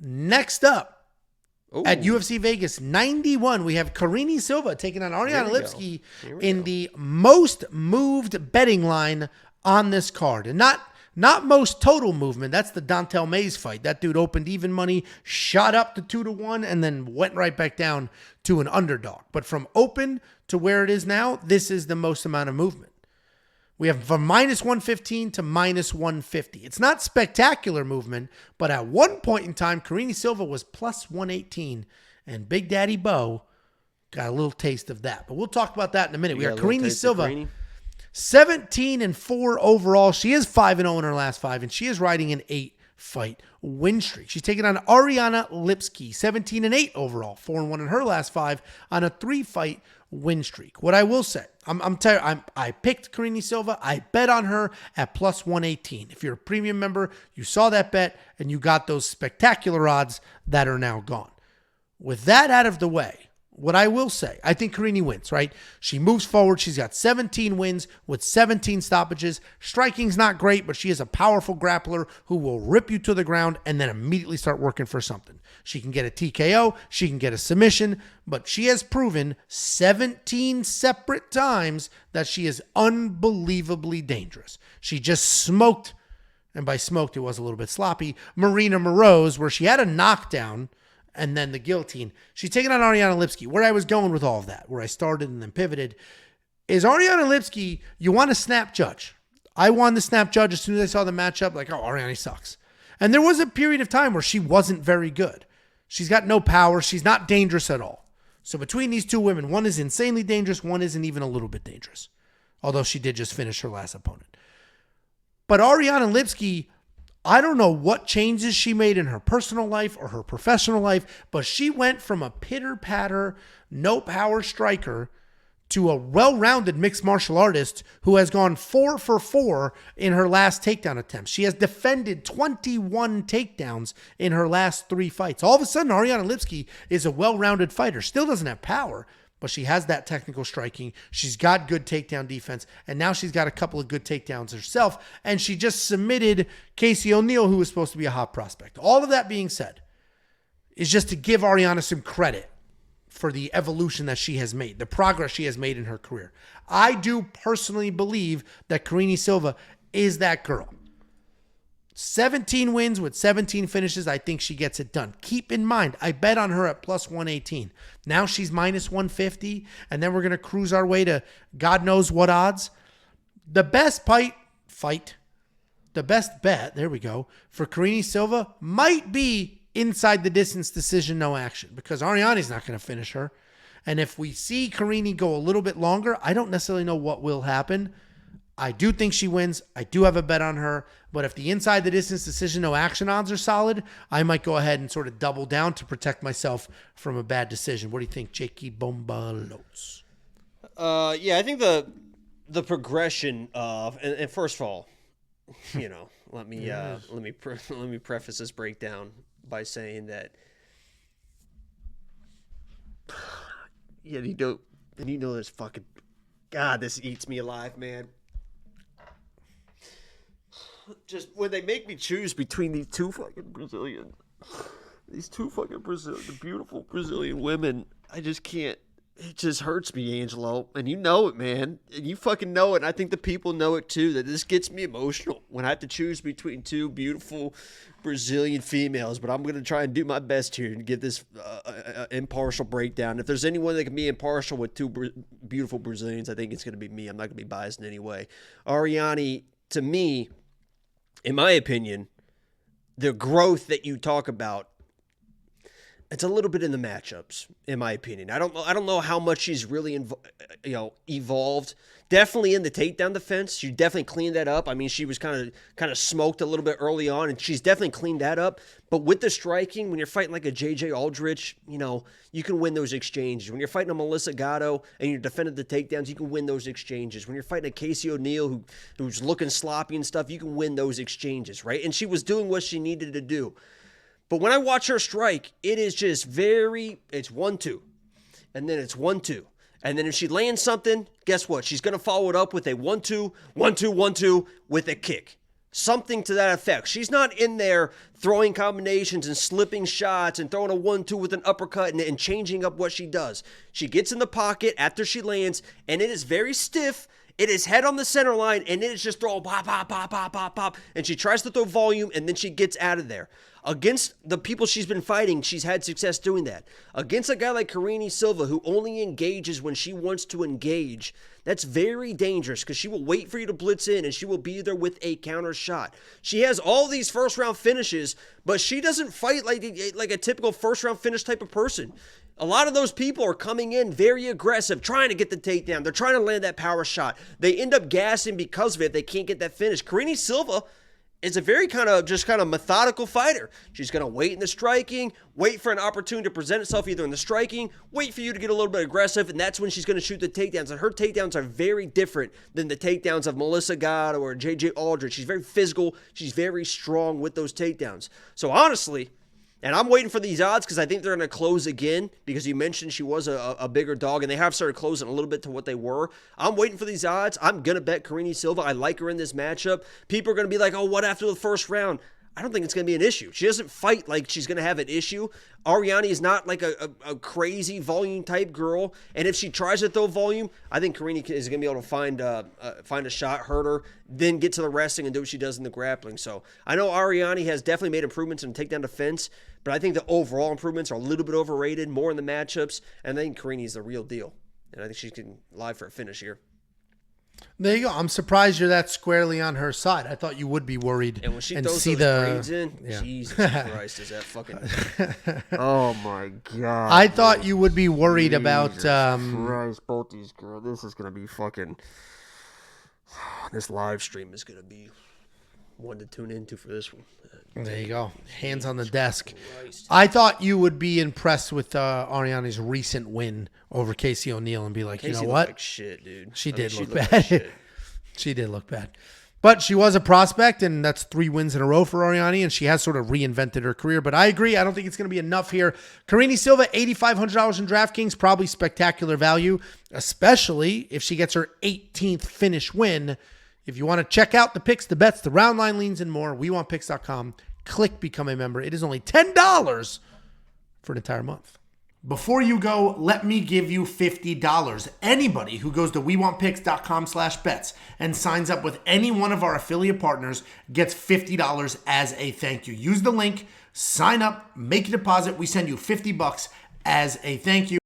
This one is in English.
Next up, Ooh. at UFC Vegas 91, we have Karine Silva taking on Ariane Lipski in the most moved betting line on this card. And not most total movement. That's the Dontel Mays fight. That dude opened even money, shot up to 2-1, and then went right back down to an underdog. But from open to where it is now, this is the most amount of movement. We have from minus 115 to minus 150. It's not spectacular movement, but at one point in time, Karine Silva was plus 118, and Big Daddy Bo got a little taste of that. But we'll talk about that in a minute. We got Karine Silva, 17-4 overall. She is 5-0 in her last 5, and she is riding an 8-fight win streak. She's taking on Ariane Lipski, 17-8 overall, 4-1 in her last 5 on a 3-fight win streak. What I will say, I picked Karine Silva. I bet on her at plus 118. If you're a premium member, you saw that bet and you got those spectacular odds that are now gone. With that out of the way, what I will say, I think Karine wins, right? She moves forward. She's got 17 wins with 17 stoppages. Striking's not great, but she is a powerful grappler who will rip you to the ground and then immediately start working for something. She can get a TKO. She can get a submission, but she has proven 17 separate times that she is unbelievably dangerous. She just smoked, and by smoked, it was a little bit sloppy, Marina Moroz, where she had a knockdown and then the guillotine. She's taking on Ariane Lipski. Where I was going with all of that, where I started and then pivoted, is Ariane Lipski, you want to snap judge. I wanted to snap judge as soon as I saw the matchup, like, oh, Ariane sucks. And there was a period of time where she wasn't very good. She's got no power. She's not dangerous at all. So between these two women, one is insanely dangerous, one isn't even a little bit dangerous. Although she did just finish her last opponent. But Ariane Lipski, I don't know what changes she made in her personal life or her professional life, but she went from a pitter-patter, no-power striker to a well-rounded mixed martial artist who has gone 4 for 4 in her last takedown attempts. She has defended 21 takedowns in her last 3 fights. All of a sudden, Ariane Lipski is a well-rounded fighter. Still doesn't have power, but she has that technical striking. She's got good takedown defense, and now she's got a couple of good takedowns herself, and she just submitted Casey O'Neill, who was supposed to be a hot prospect. All of that being said is just to give Ariane some credit for the evolution that she has made, the progress she has made in her career. I do personally believe that Karine Silva is that girl. 17 wins with 17 finishes. I think she gets it done. Keep in mind, I bet on her at plus 118. Now she's minus 150, and then we're going to cruise our way to God knows what odds. The best the best bet, there we go, for Karine Silva might be inside the distance decision, no action, because Ariane's not going to finish her. And if we see Karine go a little bit longer, I don't necessarily know what will happen. I do think she wins. I do have a bet on her. But if the inside the distance decision, no action odds are solid, I might go ahead and sort of double down to protect myself from a bad decision. What do you think, Jakey Bombalos? Yeah, I think the progression of, and first of all, you know, let me preface this breakdown by saying that, yeah, you know this fucking, God, this eats me alive, man. Just when they make me choose between these two fucking Brazilian, the beautiful Brazilian women, I just can't. It just hurts me, Angelo, and you know it, man. And you fucking know it, and I think the people know it too, that this gets me emotional when I have to choose between two beautiful Brazilian females, but I'm going to try and do my best here and get this impartial breakdown. If there's anyone that can be impartial with two beautiful Brazilians, I think it's going to be me. I'm not going to be biased in any way. Ariane, to me, in my opinion, the growth that you talk about, it's a little bit in the matchups, in my opinion. I don't know how much she's really evolved. Definitely in the takedown defense, she definitely cleaned that up. I mean, she was kind of smoked a little bit early on, and she's definitely cleaned that up. But with the striking, when you're fighting like a J.J. Aldrich, you know, you can win those exchanges. When you're fighting a Melissa Gatto and you're defending the takedowns, you can win those exchanges. When you're fighting a Casey O'Neill who's looking sloppy and stuff, you can win those exchanges, right? And she was doing what she needed to do. But when I watch her strike, it is just it's 1-2. And then it's 1-2. And then if she lands something, guess what? She's going to follow it up with a 1-2, 1-2, 1-2 with a kick. Something to that effect. She's not in there throwing combinations and slipping shots and throwing a 1-2 with an uppercut and changing up what she does. She gets in the pocket after she lands, and it is very stiff. It is head on the center line, and it is just throw pop, pop, pop, pop, pop, pop. And she tries to throw volume, and then she gets out of there. Against the people she's been fighting, she's had success doing that. Against a guy like Karine Silva, who only engages when she wants to engage, that's very dangerous because she will wait for you to blitz in and she will be there with a counter shot. She has all these first-round finishes, but she doesn't fight like a typical first-round finish type of person. A lot of those people are coming in very aggressive, trying to get the takedown. They're trying to land that power shot. They end up gassing because of it. They can't get that finish. Karine Silva is a very kind of methodical fighter. She's going to wait in the striking, wait for an opportunity to present itself either in the striking, wait for you to get a little bit aggressive, and that's when she's going to shoot the takedowns. And her takedowns are very different than the takedowns of Melissa Gatto or JJ Aldrich. She's very physical. She's very strong with those takedowns. So honestly, and I'm waiting for these odds because I think they're going to close again because you mentioned she was a bigger dog, and they have started closing a little bit to what they were. I'm waiting for these odds. I'm going to bet Karine Silva. I like her in this matchup. People are going to be like, oh, what after the first round? I don't think it's going to be an issue. She doesn't fight like she's going to have an issue. Ariane is not like a crazy volume type girl. And if she tries to throw volume, I think Karine is going to be able to find a shot, hurt her, then get to the wrestling and do what she does in the grappling. So I know Ariane has definitely made improvements in takedown defense, but I think the overall improvements are a little bit overrated, more in the matchups. And I think Karine is the real deal. And I think she can lie for a finish here. There you go. I'm surprised you're that squarely on her side. I thought you would be worried and when she and throws see those braids in, yeah. Jesus Christ, is that fucking... Oh, my God. I thought you would be worried Jesus about... Christ, both these girls. This is going to be fucking... This live stream is going to be one to tune into for this one. There you go. Hands on the desk. Christ. I thought you would be impressed with Ariane's recent win over Casey O'Neill and be like, Casey you know what? Like shit, dude. She did look like bad. She did look bad. But she was a prospect, and that's 3 wins in a row for Ariane, and she has sort of reinvented her career. But I agree. I don't think it's going to be enough here. Karine Silva, $8,500 in DraftKings, probably spectacular value, especially if she gets her 18th finish win. If you want to check out the picks, the bets, the round line leans, and more, WeWantPicks.com. Click Become a Member. It is only $10 for an entire month. Before you go, let me give you $50. Anybody who goes to WeWantPicks.com/bets and signs up with any one of our affiliate partners gets $50 as a thank you. Use the link, sign up, make a deposit. We send you $50 as a thank you.